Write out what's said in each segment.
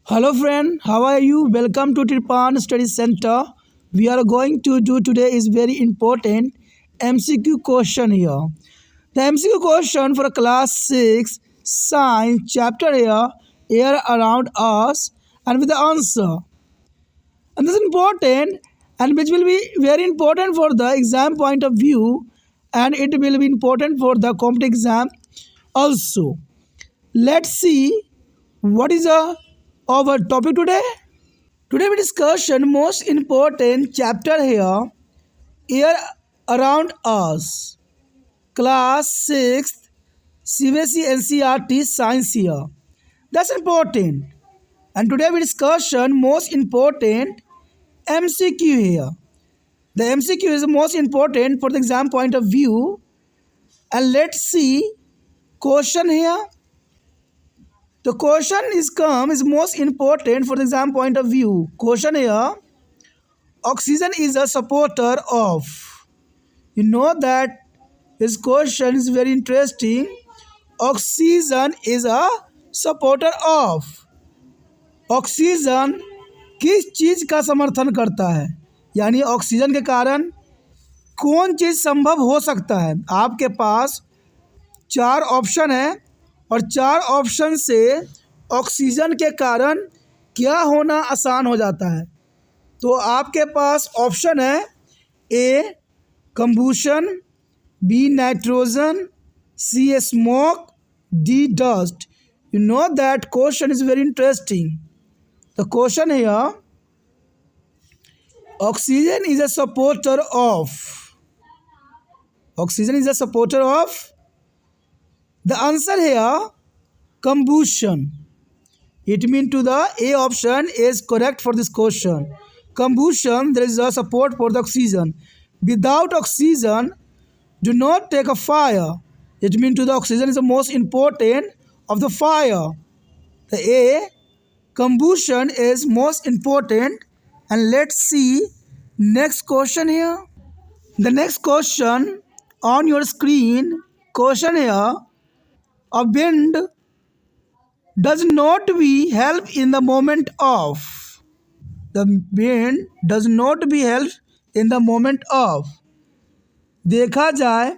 Hello friend, how are you? Welcome to Tirpan Study Center. We are going to do today is very important MCQ question here. The MCQ question for class 6 science chapter here air around us and with the answer. And this is important and which will be very important for the exam point of view and it will be important for the competitive exam also. Let's see what is our topic today. Today we discussion most important chapter here, air around us. Class 6th CBSE NCERT science here. That's important. And today we discussion most important MCQ here. The MCQ is the most important for the exam point of view. And let's see question here. The question is most important for the exam point of view. Question here. Oxygen is a supporter of. You know that this question is very interesting. Oxygen is a supporter of. Oxygen किस चीज़ का समर्थन करता है, यानी oxygen के कारण कौन चीज़ संभव हो सकता है। आपके पास चार ऑप्शन है और चार ऑप्शन से ऑक्सीजन के कारण क्या होना आसान हो जाता है। तो आपके पास ऑप्शन है A combustion, B nitrogen, C smoke, D dust. You know that question is very interesting. The question here oxygen is a supporter of. Oxygen is a supporter of. The answer here combustion. It means to the A option is correct for this question. Combustion, there is a support for the oxygen. Without oxygen, do not take a fire. It means to the oxygen is the most important of the fire. The A, combustion is most important. And let's see next question here. The next question on your screen, question here, a wind does not be help in the moment of. The wind does not be help in the moment of. देखा जाए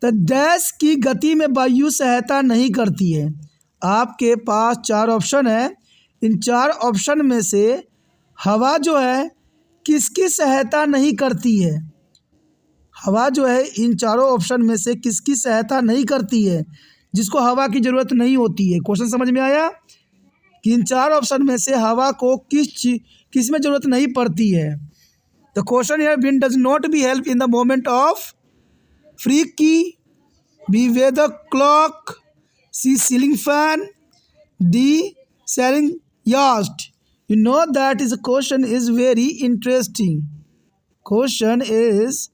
तो dash की गति में वायु सहायता नहीं करती है। आपके पास चार ऑप्शन है। इन चार ऑप्शन में से हवा जो है किसकी सहायता नहीं करती है। हवा जो है इन चारों ऑप्शन में से किसकी सहायता नहीं करती है, जिसको हवा की ज़रूरत नहीं होती है। क्वेश्चन समझ में आया कि इन चार ऑप्शन में से हवा को किस में ज़रूरत नहीं पड़ती है। The question here wind does not be help in the moment of. Freak key, B weather clock, C ceiling fan, D sailing yacht. You know that is question is very interesting. Question is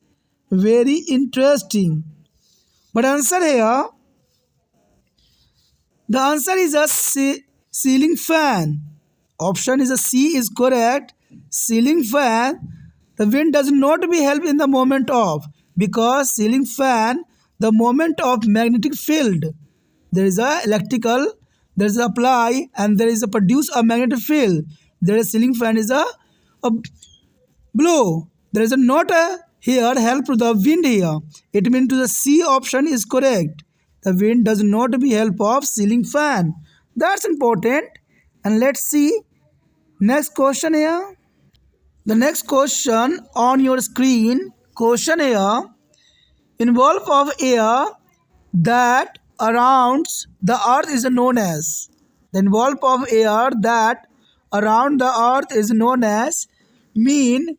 very interesting but answer here the answer is a ceiling fan. Option is a C is correct. Ceiling fan. The wind does not be help in the moment of, because ceiling fan, the moment of magnetic field, there is a electrical, there is a apply and there is a produce a magnetic field. There is ceiling fan is a blow. There is a not a here help to the wind here. It means to the C option is correct. The wind does not be help of ceiling fan. That's important. And let's see next question here. The next question on your screen, question here, envelope of air that surrounds the earth is known as. The envelope of air that around the earth is known as mean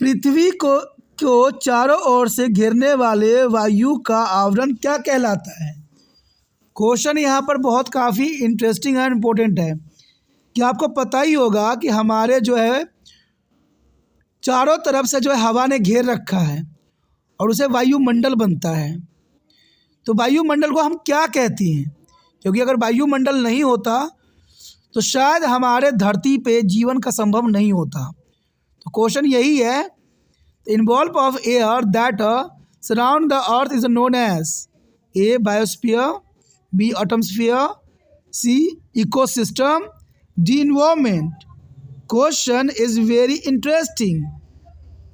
पृथ्वी को चारों ओर से घेरने वाले वायु का आवरण क्या कहलाता है। क्वेश्चन यहाँ पर बहुत काफ़ी इंटरेस्टिंग एंड इम्पोर्टेंट है कि आपको पता ही होगा कि हमारे जो है चारों तरफ से जो है हवा ने घेर रखा है और उसे वायुमंडल बनता है। तो वायुमंडल को हम क्या कहते हैं, क्योंकि अगर वायुमंडल नहीं होता तो शायद हमारे धरती पे जीवन का संभव नहीं होता। तो क्वेश्चन यही है, envelope of air that surround the earth is known as A biosphere, B atmosphere, C ecosystem The environment. Question is very interesting.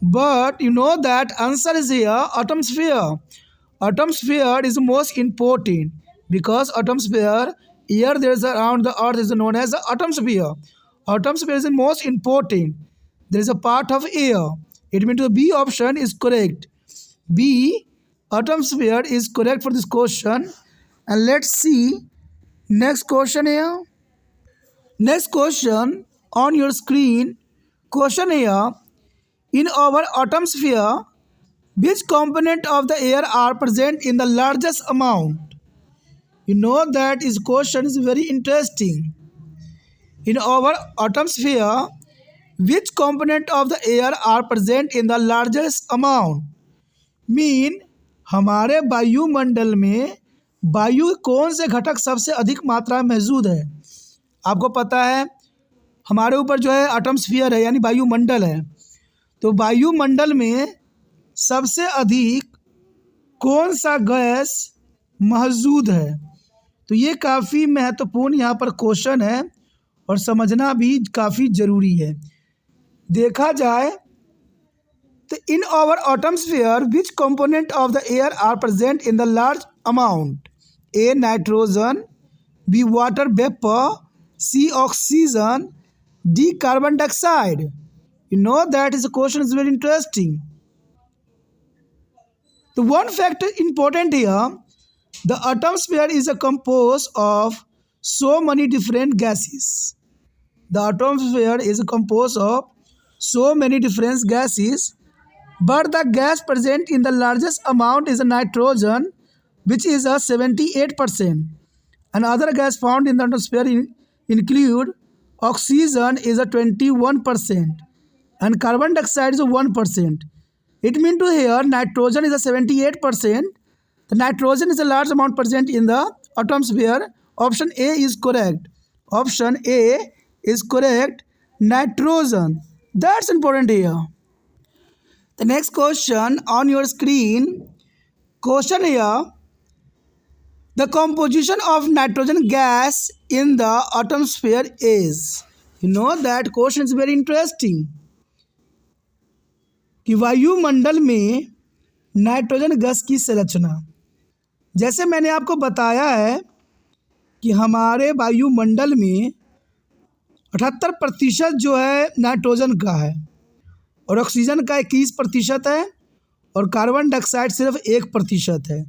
But you know that answer is here atmosphere. Atmosphere is most important because atmosphere here there is around the earth is known as the atmosphere. Atmosphere is the most important. There is a part of air. It means the B option is correct. B atmosphere is correct for this question. And let's see next question here. Next question on your screen. Question here. In our atmosphere, which component of the air are present in the largest amount? You know that this question is very interesting. In our atmosphere, which component of the air are present in the largest amount? Mean हमारे वायुमंडल में वायु कौन से घटक सबसे अधिक मात्रा में मौजूद है? आपको पता है हमारे ऊपर जो है एटमॉस्फेयर है यानी वायुमंडल है, तो वायुमंडल में सबसे अधिक कौन सा गैस मौजूद है? तो ये काफ़ी महत्वपूर्ण यहाँ पर क्वेश्चन है और समझना भी काफ़ी ज़रूरी है। देखा जाए तो in our atmosphere which component of the air are present in the large amount? A nitrogen, B water vapour, C oxygen, D carbon dioxide. You know that is a question is very interesting. The one fact important here, the atmosphere is a composed of so many different gases. The atmosphere is composed of so many different gases, but the gas present in the largest amount is a nitrogen, which is a 78%. And other gas found in the atmosphere include oxygen is a 21%. And carbon dioxide is a 1%. It means to here nitrogen is a 78%. The nitrogen is a large amount present in the atmosphere. Option A is correct. Option A is correct. Nitrogen. That's important here. The next question on your screen. Question here. The composition of nitrogen gas in the atmosphere is. You know that question is very interesting. कि वायुमंडल में nitrogen gas की संरचना, जैसे मैंने आपको बताया है कि हमारे वायुमंडल में 78% जो है नाइट्रोजन का है और ऑक्सीजन का 21% है और कार्बन डाइऑक्साइड सिर्फ 1% है।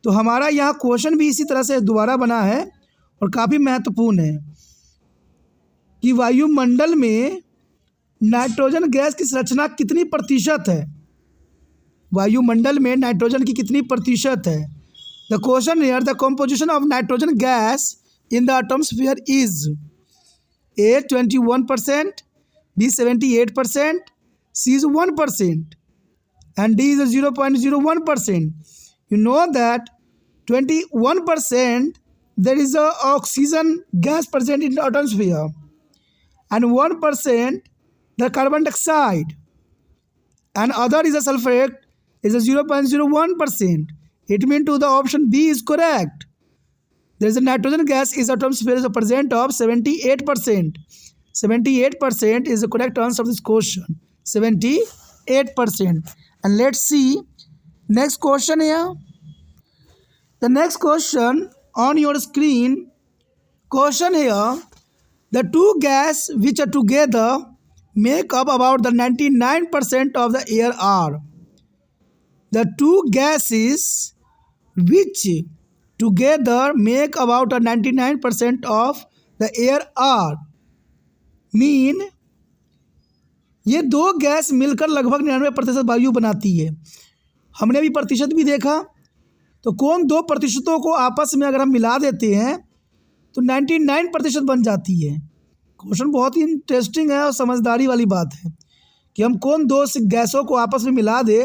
तो हमारा यहाँ क्वेश्चन भी इसी तरह से दोबारा बना है और काफ़ी महत्वपूर्ण है कि वायुमंडल में नाइट्रोजन गैस की संरचना कितनी प्रतिशत है? वायुमंडल में नाइट्रोजन की कितनी प्रतिशत है? The question here the composition of nitrogen gas in the atmosphere is A 21%, B 78%, C is 1% and D is 0.01%. You know that 21% there is a oxygen gas present in the atmosphere and 1% the carbon dioxide and other is a sulfate is a 0.01%. It means to the option B is correct. There is a nitrogen gas is atmosphere is a present of 78%. 78% is the correct answer of this question. 78%. And let's see next question here. The next question on your screen. Question here. The two gas which are together make up about the 99% of the air are. The two gases which together make about a 99% of the air are. Mean ये दो gas मिलकर लगभग 99% वायु बनाती है। हमने भी प्रतिशत भी देखा, तो कौन दो प्रतिशतों को आपस में अगर हम मिला देते हैं तो 99% बन जाती है। क्वेश्चन बहुत ही इंटरेस्टिंग है और समझदारी वाली बात है कि हम कौन दो गैसों को आपस में मिला दे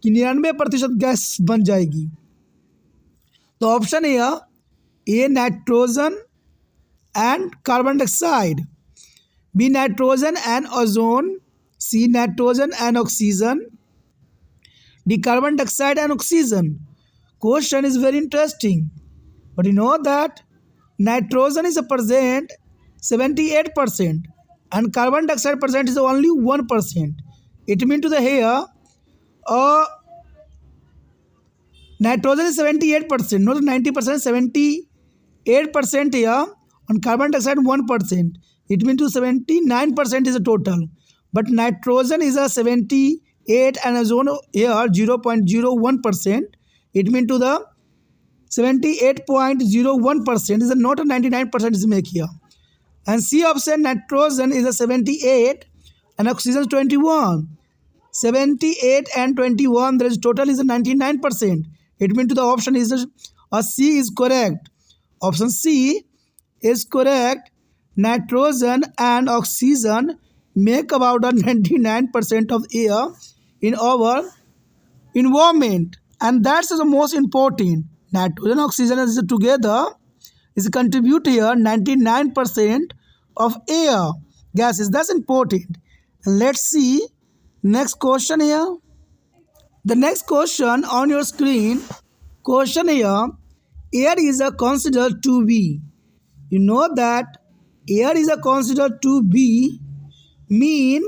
कि 99% गैस बन जाएगी। तो option A nitrogen and carbon dioxide, B nitrogen and ozone, C nitrogen and oxygen, D carbon dioxide and oxygen. Question is very interesting, but you know that nitrogen is present 78%, and carbon dioxide percent is only 1%. It means to the here nitrogen is 78%, not 90%, 78% here, and carbon dioxide 1%. It means to 79% is a total. But nitrogen is a 78 and ozone here 0.01%. It means to the 78.01% is not a 99% is make here. And C option nitrogen is a 78 and oxygen is 21. 78 and 21, there is total is a 99%. It means to the option is a C is correct. Option C is correct. Nitrogen and oxygen make about a 99% of air in our environment, and that's the most important. Nitrogen and oxygen is together is contribute here 99% of air gases. That's important. And let's see next question here. The next question on your screen. Question here. Air is a considered to be. You know that air is a considered to be mean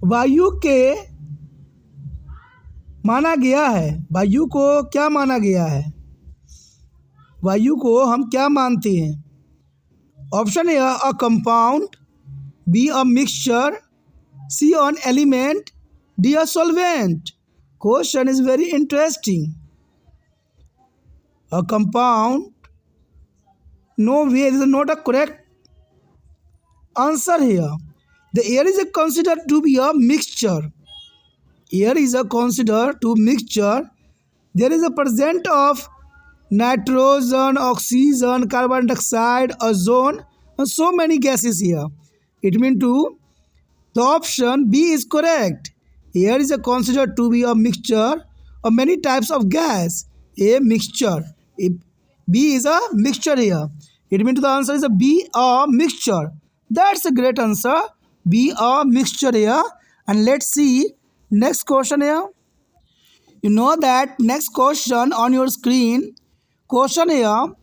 वायु के माना गया है. वायु को क्या माना गया है? वायु को हम क्या मानते हैं? Option A a compound, B a mixture, C an element, D a solvent. Question is very interesting. A compound, no way, this is not a correct answer here. The air is considered to be a mixture. Air is considered to mixture. There is a present of nitrogen, oxygen, carbon dioxide, ozone, and so many gases here. It means to the option B is correct. Air is considered to be a mixture of many types of gas. A mixture. B is a mixture here. It means the answer is a B, a mixture. That's a great answer. B, a mixture here. And let's see next question here. You know that next question on your screen. Question here.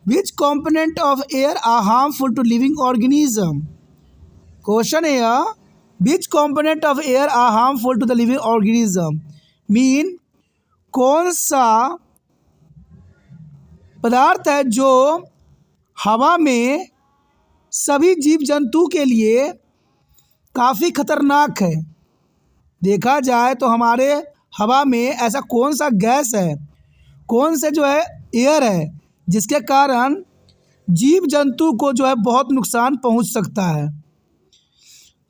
Which component of air are harmful to living organism? Question here. Which component of air are harmful to the living organism? Mean कौन सा पदार्थ है जो हवा में सभी जीव जंतु के लिए काफ़ी खतरनाक है. देखा जाए तो हमारे हवा में ऐसा कौन सा गैस है, कौन से जो है एयर है जिसके कारण जीव जंतु को जो है बहुत नुकसान पहुंच सकता है.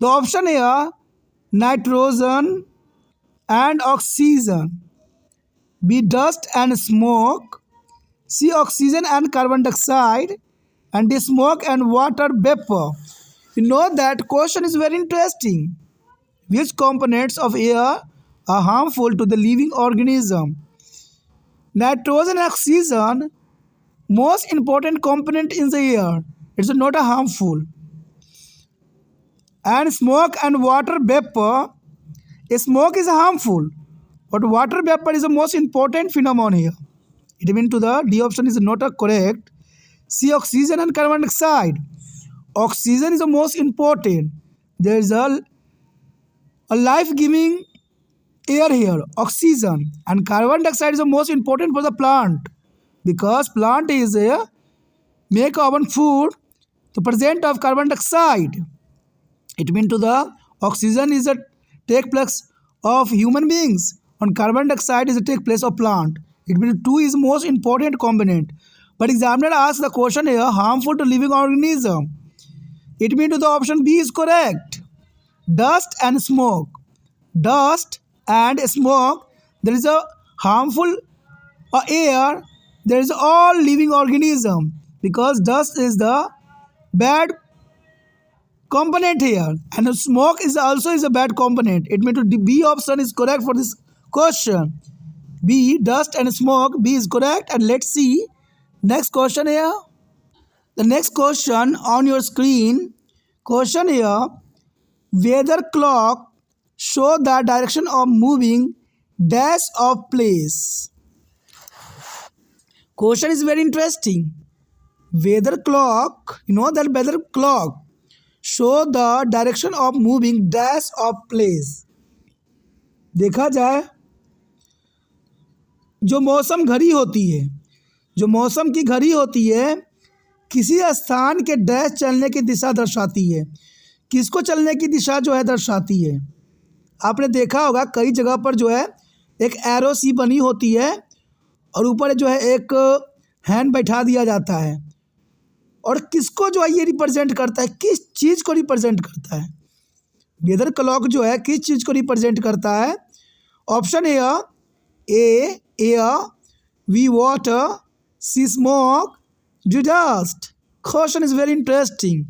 तो option A nitrogen and oxygen, B dust and smoke, C oxygen and carbon dioxide, and the smoke and water vapor. You know that question is very interesting. Which components of air are harmful to the living organism? Nitrogen and oxygen, most important component in the air. It's not a harmful. And smoke and water vapor. Smoke is harmful, but water vapor is the most important phenomenon here. It means to the D option is not a correct. See oxygen and carbon dioxide. Oxygen is the most important. There is a life-giving air here, oxygen, and carbon dioxide is the most important for the plant because plant is a make our food to present of carbon dioxide. It means to the oxygen is a take place of human beings and carbon dioxide is a take place of plant. It means two is most important component. But examiner asks the question here, harmful to living organism. It means to the option B is correct. Dust and smoke. Dust and smoke. There is a harmful air. There is all living organism because dust is the bad component here, and smoke is also is a bad component. It means to B option is correct for this question. B, dust and smoke. B is correct, and let's see. Next question here. The next question on your screen. Question here. Weather clock show the direction of moving dash of place. Question is very interesting. weather clock, you know that weather clock show the direction of moving dash of place. देखा जाए जो मौसम घड़ी होती है, जो मौसम की घड़ी होती है किसी स्थान के डैश चलने की दिशा दर्शाती है। किसको चलने की दिशा जो है दर्शाती है? आपने देखा होगा कई जगह पर जो है एक एरो सी बनी होती है और ऊपर जो है एक हैंड बैठा दिया जाता है, और किसको जो है ये रिप्रेजेंट करता है, किस चीज़ को रिप्रेजेंट करता है? वेदर क्लॉक जो है किस चीज़ को रिप्रेजेंट करता है? ऑप्शन है A air, B water, C smoke, D dust. Question is very interesting.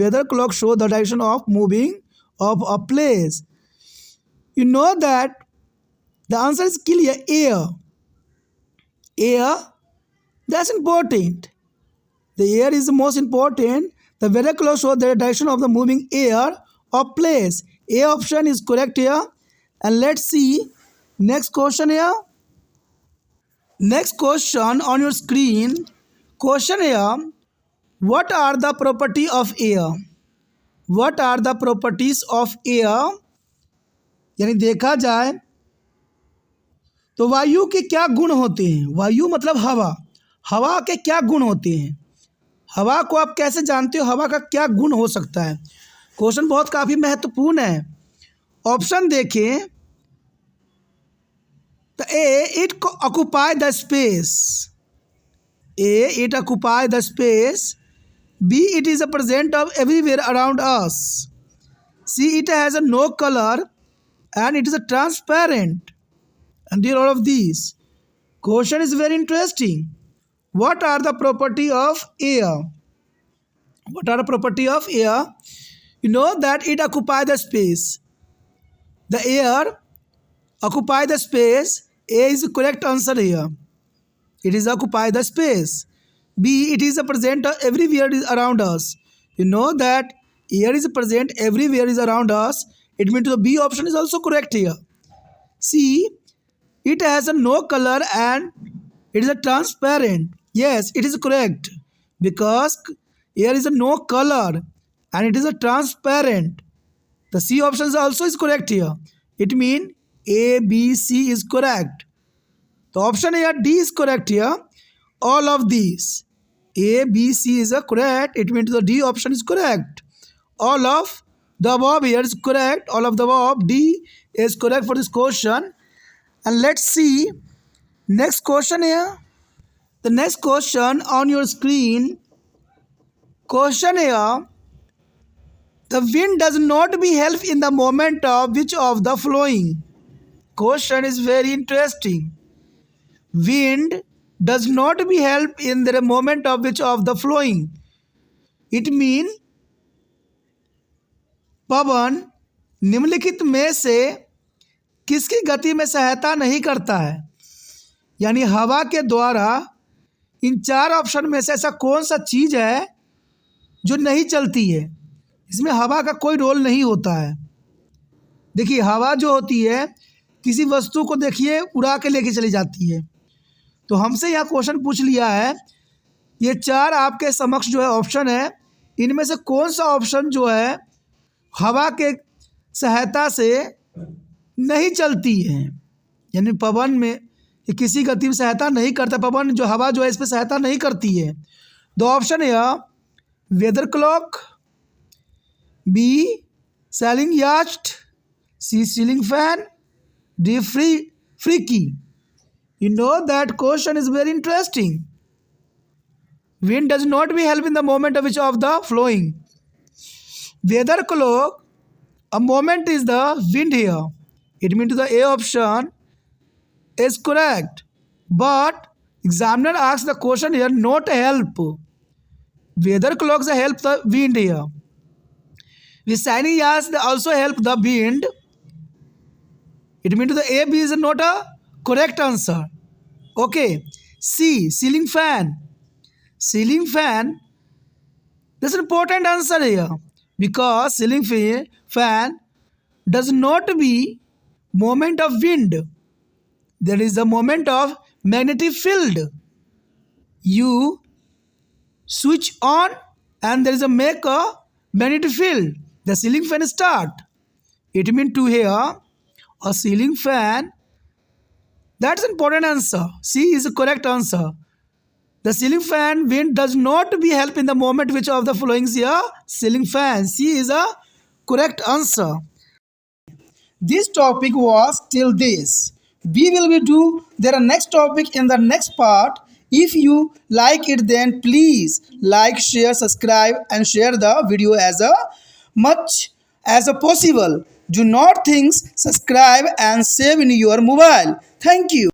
Weather clock show the direction of moving of a place. You know that the answer is clear, air. Air, that's important. The air is the most important. The weather clock shows the direction of the moving air or place. A option is correct here. And let's see next question here. Next question on your screen. Question here. What are the properties of air? What are the properties of air? यानी देखा जाए तो वायु के क्या गुण होते हैं? वायु मतलब हवा। हवा के क्या गुण होते हैं? हवा को आप कैसे जानते हो? हवा का क्या गुण हो सकता है? क्वेश्चन बहुत काफ़ी महत्वपूर्ण है। ऑप्शन देखें तो A it occupy the space. A it occupy the space. B it is a present of everywhere around us. C it has a no colour and it is a transparent. And dear all of these, question is very interesting. What are the property of air? What are the property of air? You know that it occupy the space. The air occupy the space. A is the correct answer here. It is occupy the space. B, it is a present everywhere is around us. You know that air is present everywhere is around us. It means the B option is also correct here. C, it has a no color and it is a transparent. Yes, it is correct because air is a no color and it is a transparent. The C option also is correct here. It means A, B, C is correct. The option here D is correct here. All of these A, B, C is correct. It means the D option is correct. All of the above here is correct. All of the above, D is correct for this question. And let's see next question here. The next question on your screen. Question here. The wind does not be help in the moment of which of the flowing? Question is very interesting. Wind does not be help in the moment of which of the flowing? It means पवन निम्नलिखित में से किसकी गति में सहायता नहीं करता है? यानी हवा के द्वारा इन चार ऑप्शन में से ऐसा कौन सा चीज़ है जो नहीं चलती है? इसमें हवा का कोई रोल नहीं होता है। देखिए हवा जो होती है किसी वस्तु को देखिए उड़ा के लेके चली जाती है। तो हमसे यहाँ क्वेश्चन पूछ लिया है, ये चार आपके समक्ष जो है ऑप्शन है, इनमें से कौन सा ऑप्शन जो है हवा के सहायता से नहीं चलती है? यानी पवन में ये किसी गति में सहायता नहीं करता, पवन जो हवा जो है इस पर सहायता नहीं करती है। दो ऑप्शन है वेदर क्लॉक, बी सेलिंग यास्ट, C ceiling fan, D freaky. You know that question is very interesting. Wind does not be help in the moment of which of the flowing. Weather clock, a moment is the wind here. It means the A option is correct. But examiner asks the question here not help. Weather clocks help the wind here. The signing yes they also help the wind. It means the A, B is not a correct answer. Okay. C, ceiling fan. Ceiling fan, this is an important answer here because ceiling fan does not be moment of wind. There is a moment of magnetic field. You switch on and there is a maker magnetic field. The ceiling fan start. It means to hear a ceiling fan. That's an important answer. C is the correct answer. The ceiling fan wind does not be help in the moment which of the following is a ceiling fan. C is a correct answer. This topic was till this. We will be do their next topic in the next part. If you like it, then please like, share, subscribe, and share the video as a much as a possible. Do not think, subscribe and save in your mobile. Thank you.